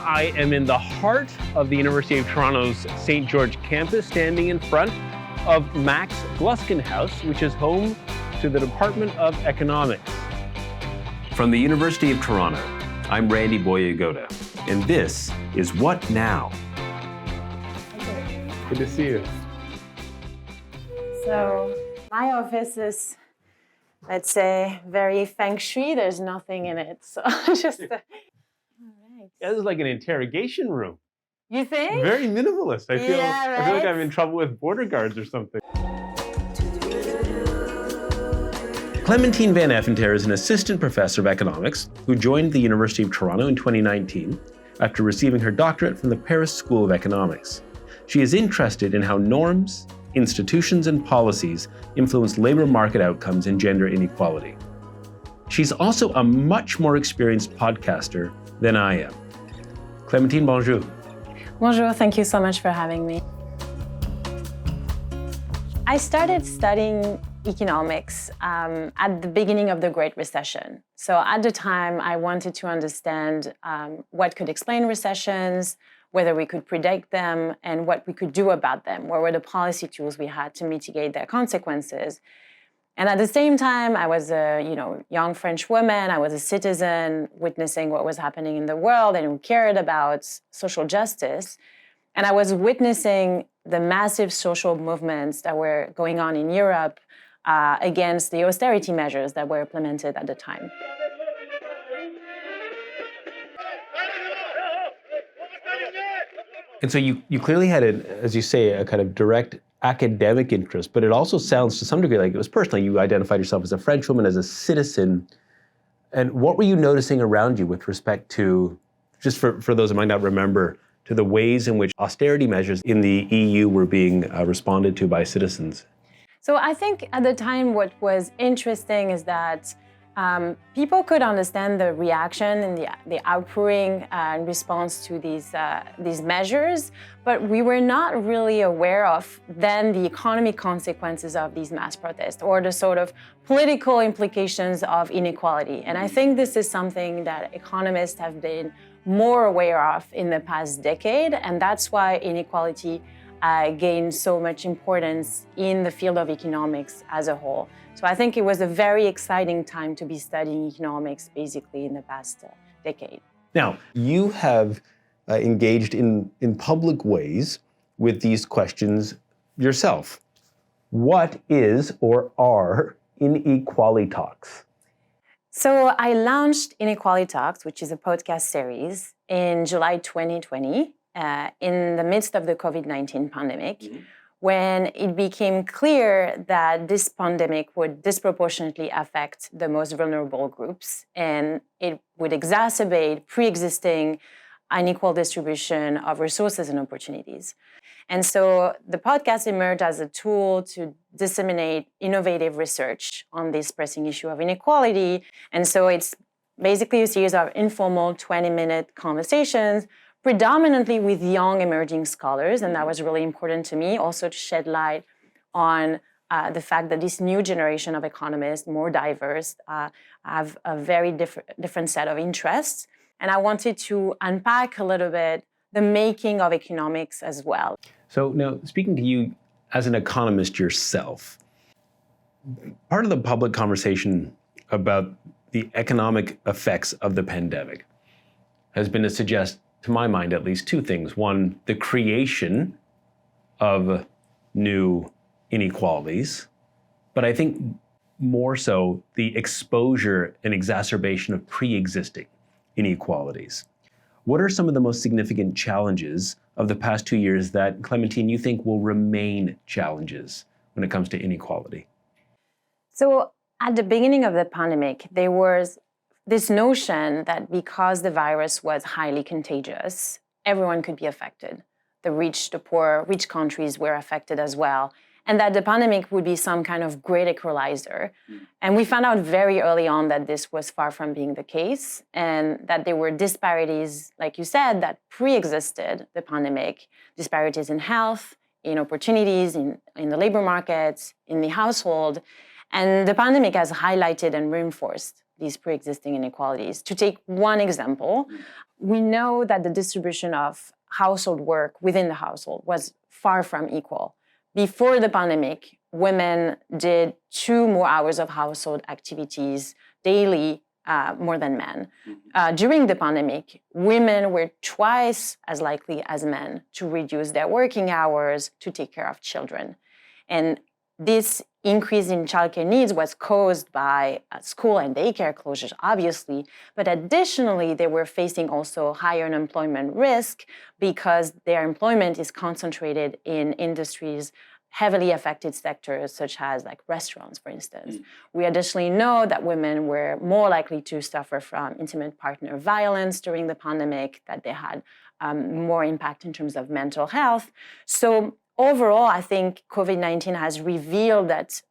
I am in the heart of the University of Toronto's St. George campus, standing in front of Max Gluskin House, which is home to the Department of Economics. From the University of Toronto, I'm Randy Boyagoda, and this is What Now? Good to see you. So my office is, let's say, very feng shui. There's nothing in it, so just. All right. Yeah, this is like an interrogation room. You think? Very minimalist. I feel like right? I'm in trouble with border guards or something. Clémentine van Effenterre is an assistant professor of economics who joined the University of Toronto in 2019 after receiving her doctorate from the Paris School of Economics. She is interested in how norms, institutions, and policies influence labor market outcomes and gender inequality. She's also a much more experienced podcaster than I am. Clémentine, bonjour. Bonjour, thank you so much for having me. I started studying economics at the beginning of the Great Recession. So at the time, I wanted to understand what could explain recessions, whether we could predict them, and what we could do about them. What were the policy tools we had to mitigate their consequences? And at the same time, I was a young French woman. I was a citizen witnessing what was happening in the world and who cared about social justice. And I was witnessing the massive social movements that were going on in Europe against the austerity measures that were implemented at the time. And so you clearly had, as you say, a kind of direct academic interest, but it also sounds to some degree like it was personal. You identified yourself as a French woman, as a citizen. And what were you noticing around you with respect to, just for those who might not remember, to the ways in which austerity measures in the EU were being responded to by citizens? So I think at the time what was interesting is that people could understand the reaction and the outpouring in response to these measures, but we were not really aware of then the economic consequences of these mass protests or the sort of political implications of inequality. And I think this is something that economists have been more aware of in the past decade, and that's why inequality gained so much importance in the field of economics as a whole. So I think it was a very exciting time to be studying economics basically in the past decade. Now, you have engaged in public ways with these questions yourself. What is or are Inequality Talks? So I launched Inequality Talks, which is a podcast series, in July 2020, in the midst of the COVID-19 pandemic, when it became clear that this pandemic would disproportionately affect the most vulnerable groups, and it would exacerbate pre-existing unequal distribution of resources and opportunities. And so the podcast emerged as a tool to disseminate innovative research on this pressing issue of inequality. And so it's basically a series of informal 20-minute conversations, predominantly with young emerging scholars. And that was really important to me, also to shed light on the fact that this new generation of economists, more diverse, have a very different set of interests. And I wanted to unpack a little bit the making of economics as well. So now, speaking to you as an economist yourself, part of the public conversation about the economic effects of the pandemic has been to suggest, to my mind at least, two things. One, the creation of new inequalities, but I think more so the exposure and exacerbation of pre-existing inequalities. What are some of the most significant challenges of the past 2 years that, Clémentine, you think will remain challenges when it comes to inequality? So at the beginning of the pandemic, there was this notion that because the virus was highly contagious, everyone could be affected. The rich, the poor, rich countries were affected as well. And that the pandemic would be some kind of great equalizer. And we found out very early on that this was far from being the case, and that there were disparities, like you said, that pre-existed the pandemic, disparities in health, in opportunities, in the labor markets, in the household. And the pandemic has highlighted and reinforced these pre-existing inequalities. To take one example, we know that the distribution of household work within the household was far from equal. Before the pandemic, women did 2 more hours of household activities daily more than men. During the pandemic, women were twice as likely as men to reduce their working hours to take care of children. And this increase in childcare needs was caused by school and daycare closures, obviously, but additionally, they were facing also higher unemployment risk because their employment is concentrated in industries heavily affected sectors such as like restaurants, for instance. We additionally know that women were more likely to suffer from intimate partner violence during the pandemic, that they had more impact in terms of mental health. So overall, I think COVID-19 has revealed that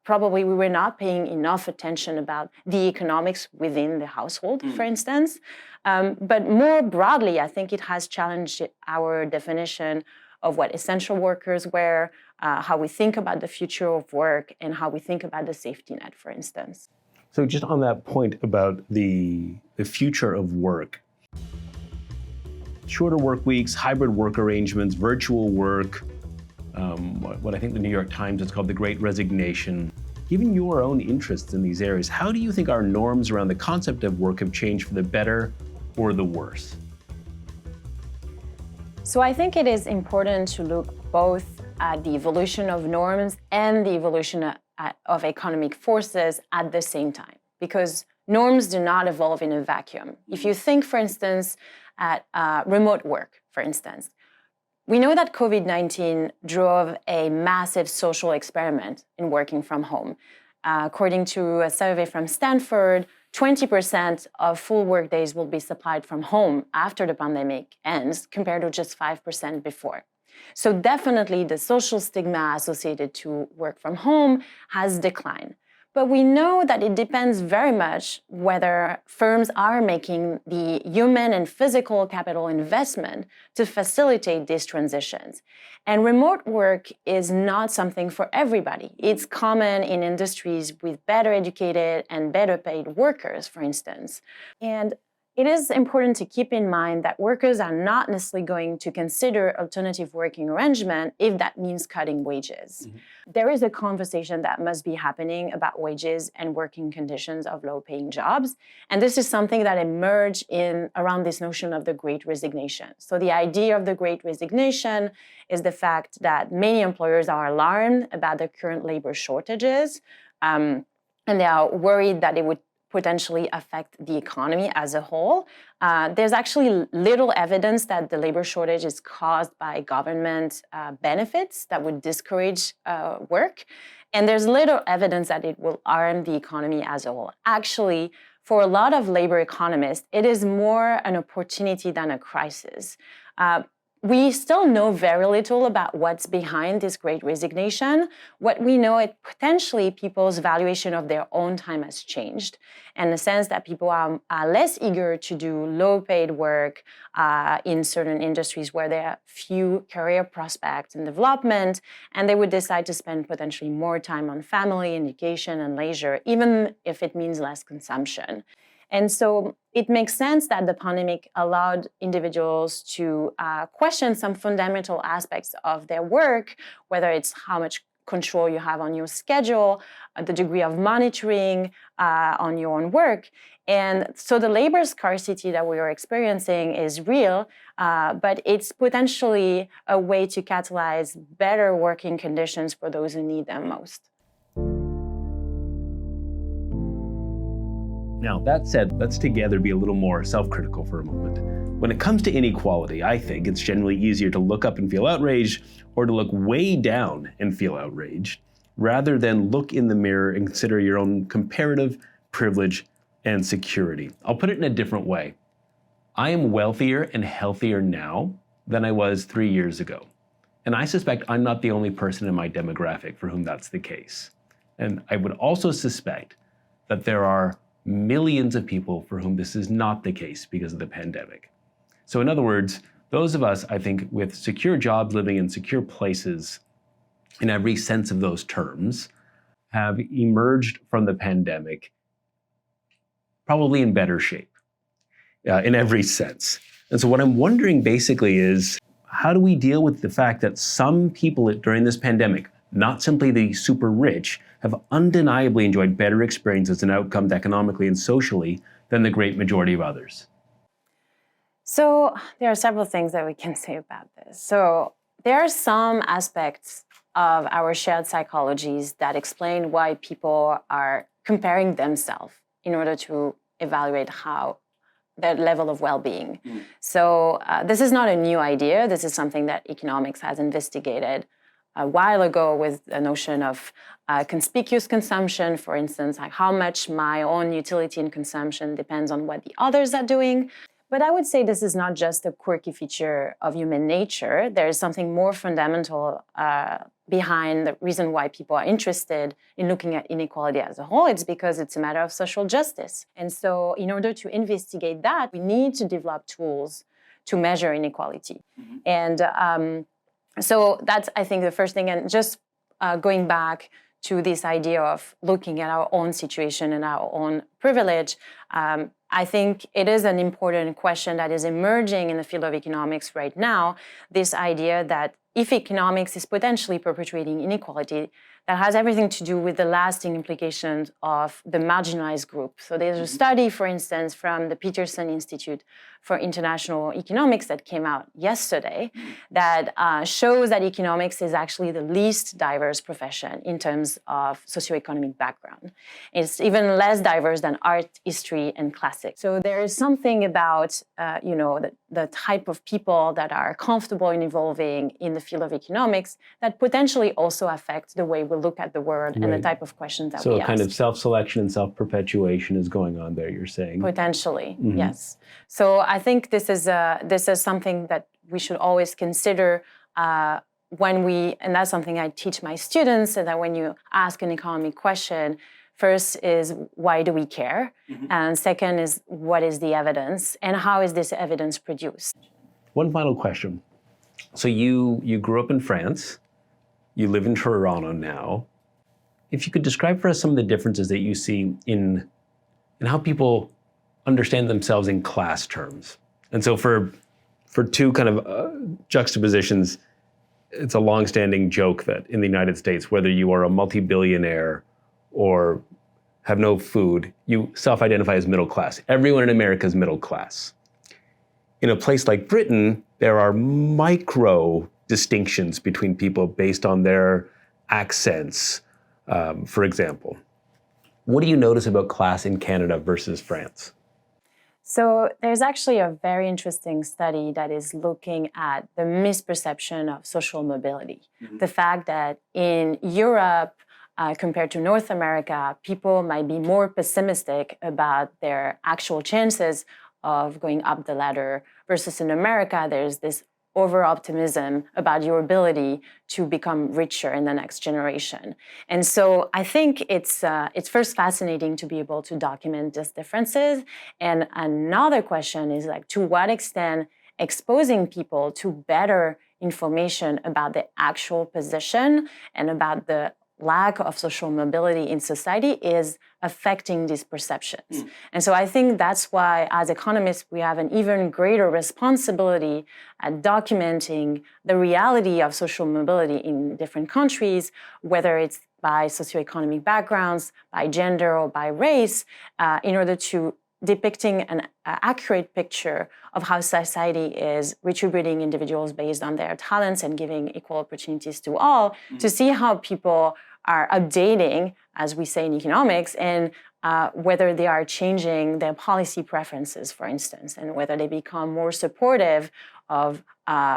probably we were not paying enough attention about the economics within the household, for instance. But more broadly, I think it has challenged our definition of what essential workers were, how we think about the future of work, and how we think about the safety net, for instance. So just on that point about the future of work, shorter work weeks, hybrid work arrangements, virtual work, what I think the New York Times has called the Great Resignation. Given your own interests in these areas, how do you think our norms around the concept of work have changed for the better or the worse? So I think it is important to look both at the evolution of norms and the evolution of economic forces at the same time, because norms do not evolve in a vacuum. If you think, for instance, at remote work, for instance, we know that COVID-19 drove a massive social experiment in working from home. According to a survey from Stanford, 20% of full workdays will be supplied from home after the pandemic ends, compared to just 5% before. So definitely the social stigma associated to work from home has declined. But we know that it depends very much whether firms are making the human and physical capital investment to facilitate these transitions. And remote work is not something for everybody. It's common in industries with better educated and better paid workers, for instance. And it is important to keep in mind that workers are not necessarily going to consider alternative working arrangement if that means cutting wages. There is a conversation that must be happening about wages and working conditions of low-paying jobs. And this is something that emerged around this notion of the Great Resignation. So the idea of the Great Resignation is the fact that many employers are alarmed about the current labor shortages, and they are worried that it would potentially affect the economy as a whole. There's actually little evidence that the labor shortage is caused by government benefits that would discourage work. And there's little evidence that it will harm the economy as a whole. Actually, for a lot of labor economists, it is more an opportunity than a crisis. We still know very little about what's behind this Great Resignation. What we know is potentially people's valuation of their own time has changed, in the sense that people are less eager to do low-paid work in certain industries where there are few career prospects and development, and they would decide to spend potentially more time on family, education, and leisure, even if it means less consumption. And so it makes sense that the pandemic allowed individuals to question some fundamental aspects of their work, whether it's how much control you have on your schedule, the degree of monitoring on your own work. And so the labor scarcity that we are experiencing is real, but it's potentially a way to catalyze better working conditions for those who need them most. Now, that said, let's together be a little more self-critical for a moment. When it comes to inequality, I think it's generally easier to look up and feel outraged, or to look way down and feel outraged, rather than look in the mirror and consider your own comparative privilege and security. I'll put it in a different way. I am wealthier and healthier now than I was 3 years ago. And I suspect I'm not the only person in my demographic for whom that's the case. And I would also suspect that there are millions of people for whom this is not the case because of the pandemic. So in other words, those of us, I think, with secure jobs, living in secure places, in every sense of those terms, have emerged from the pandemic probably in better shape in every sense. And so what I'm wondering basically is, how do we deal with the fact that some people during this pandemic, not simply the super rich, have undeniably enjoyed better experiences and outcomes economically and socially than the great majority of others? So there are several things that we can say about this. So there are some aspects of our shared psychologies that explain why people are comparing themselves in order to evaluate how their level of well-being. So this is not a new idea. This is something that economics has investigated a while ago with the notion of conspicuous consumption, for instance, like how much my own utility and consumption depends on what the others are doing. But I would say this is not just a quirky feature of human nature. There is something more fundamental behind the reason why people are interested in looking at inequality as a whole. It's because it's a matter of social justice. And so in order to investigate that, we need to develop tools to measure inequality. And so that's, I think, the first thing. And just going back to this idea of looking at our own situation and our own privilege, I think it is an important question that is emerging in the field of economics right now, this idea that if economics is potentially perpetuating inequality, that has everything to do with the lasting implications of the marginalized group. So there's a study, for instance, from the Peterson Institute for International Economics that came out yesterday that shows that economics is actually the least diverse profession in terms of socioeconomic background. It's even less diverse than art, history, and classics. So there is something about the type of people that are comfortable in evolving in the field of economics that potentially also affect the way we look at the world and the type of questions that we ask. So a kind of self-selection and self-perpetuation is going on there, you're saying? Potentially, yes. So I think this is something that we should always consider when we, and that's something I teach my students, that when you ask an economic question, first is, why do we care? And second is, what is the evidence? And how is this evidence produced? One final question. So you grew up in France. You live in Toronto now. If you could describe for us some of the differences that you see in how people understand themselves in class terms. And so for two kind of juxtapositions, it's a longstanding joke that in the United States, whether you are a multi-billionaire or have no food, you self-identify as middle class. Everyone in America is middle class. In a place like Britain, there are micro distinctions between people based on their accents, for example. What do you notice about class in Canada versus France? So there's actually a very interesting study that is looking at the misperception of social mobility. The fact that in Europe, compared to North America, people might be more pessimistic about their actual chances of going up the ladder, versus in America, there's this over-optimism about your ability to become richer in the next generation. And so I think it's first fascinating to be able to document these differences. And another question is, like, to what extent exposing people to better information about the actual position and about the lack of social mobility in society is affecting these perceptions. And so I think that's why, as economists, we have an even greater responsibility at documenting the reality of social mobility in different countries, whether it's by socioeconomic backgrounds, by gender, or by race, in order to depicting an accurate picture of how society is retributing individuals based on their talents and giving equal opportunities to all, to see how people are updating, as we say in economics, and whether they are changing their policy preferences, for instance, and whether they become more supportive of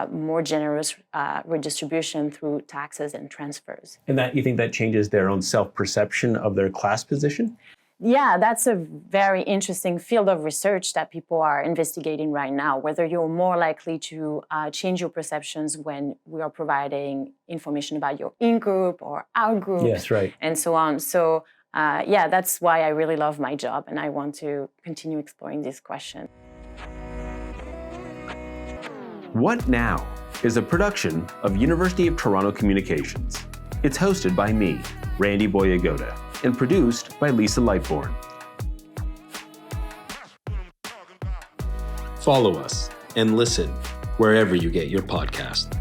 more generous redistribution through taxes and transfers. And that, you think that changes their own self-perception of their class position? Yeah, that's a very interesting field of research that people are investigating right now, whether you're more likely to change your perceptions when we are providing information about your in-group or out-group, yes, right, and so on. So yeah, that's why I really love my job, and I want to continue exploring this question. What Now is a production of University of Toronto Communications. It's hosted by me, Randy Boyagoda, and produced by Lisa Lightbourne. follow us and listen wherever you get your podcast.